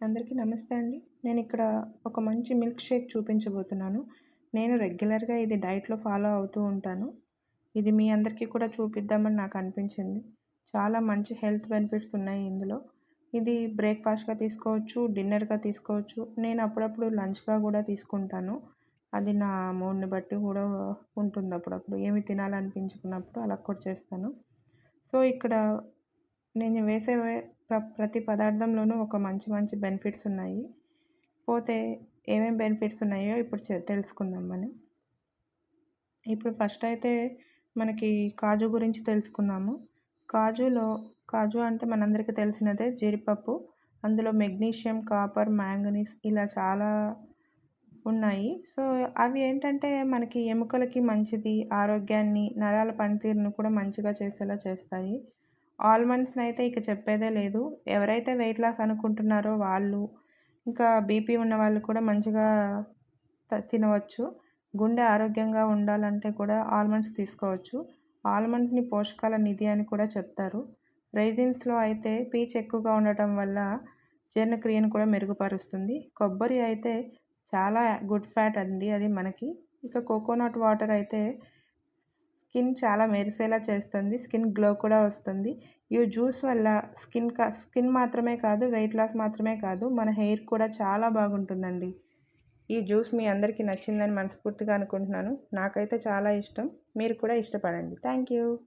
అందరికీ నమస్తే అండి. నేనిక్కడ ఒక మంచి మిల్క్ షేక్ చూపించబోతున్నాను. నేను రెగ్యులర్‌గా ఇది డైట్‌లో ఫాలో అవుతూ ఉంటాను. ఇది మీ అందరికీ కూడా చూపిద్దామని నాకనిపించింది. చాలా మంచి హెల్త్ బెనిఫిట్స్ ఉన్నాయి ఇందులో. ఇది బ్రేక్‌ఫాస్ట్‌గా తీసుకోవచ్చు, డిన్నర్‌గా తీసుకోవచ్చు. నేను అప్పుడప్పుడు లంచ్‌గా గూడా తీసుకుంటాను. అది నా మూడ్‌ని బట్టి గూడా ఉంటుంది అప్పుడప్పుడు. ఏమి తినాలనిపించుకున్నప్పుడు అలా కూడా చేస్తాను. సో, ఇక్కడ నేను వేసే ప్రతి పదార్థంలోనూ ఒక మంచి మంచి బెనిఫిట్స్ ఉన్నాయి. పోతే ఏమేం బెనిఫిట్స్ ఉన్నాయో ఇప్పుడు తెలుసుకుందాం మనం. ఇప్పుడు ఫస్ట్ అయితే మనకి కాజు గురించి తెలుసుకుందాము. కాజులో కాజు అంటే మనందరికీ తెలిసినదే జీడిపప్పు. అందులో మెగ్నీషియం, కాపర్, మాంగనీస్ ఇలా చాలా ఉన్నాయి. సో, అవి ఏంటంటే మనకి ఎముకలకి మంచిది, ఆరోగ్యాన్ని, నరాల పనితీరును కూడా మంచిగా చేసేలా చేస్తాయి. ఆల్మండ్స్‌నైతే ఇక చెప్పేదే లేదు. ఎవరైతే వెయిట్ లాస్ అనుకుంటున్నారో వాళ్ళు, ఇంకా బీపీ ఉన్నవాళ్ళు కూడా మంచిగా తినవచ్చు. గుండె ఆరోగ్యంగా ఉండాలంటే కూడా ఆల్మండ్స్ తీసుకోవచ్చు. ఆల్మండ్స్‌ని పోషకాల నిధి అని కూడా చెప్తారు. రైజిన్స్‌లో అయితే పీచు ఎక్కువగా ఉండటం వల్ల జీర్ణక్రియను కూడా మెరుగుపరుస్తుంది. కొబ్బరి అయితే చాలా గుడ్ ఫ్యాట్ అండి అది మనకి. ఇక కోకోనట్ వాటర్ అయితే స్కిన్ చాలా మెరిసేలా చేస్తుంది. స్కిన్ గ్లో కూడా వస్తుంది. ఈ జ్యూస్ వల్ల స్కిన్ మాత్రమే కాదు, వెయిట్ లాస్ మాత్రమే కాదు, మన హెయిర్ కూడా చాలా బాగుంటుందండి. ఈ జ్యూస్ మీ అందరికీ నచ్చిందని మనస్ఫూర్తిగా అనుకుంటున్నాను. నాకైతే చాలా ఇష్టం. మీరు కూడా ఇష్టపడండి. Thank you.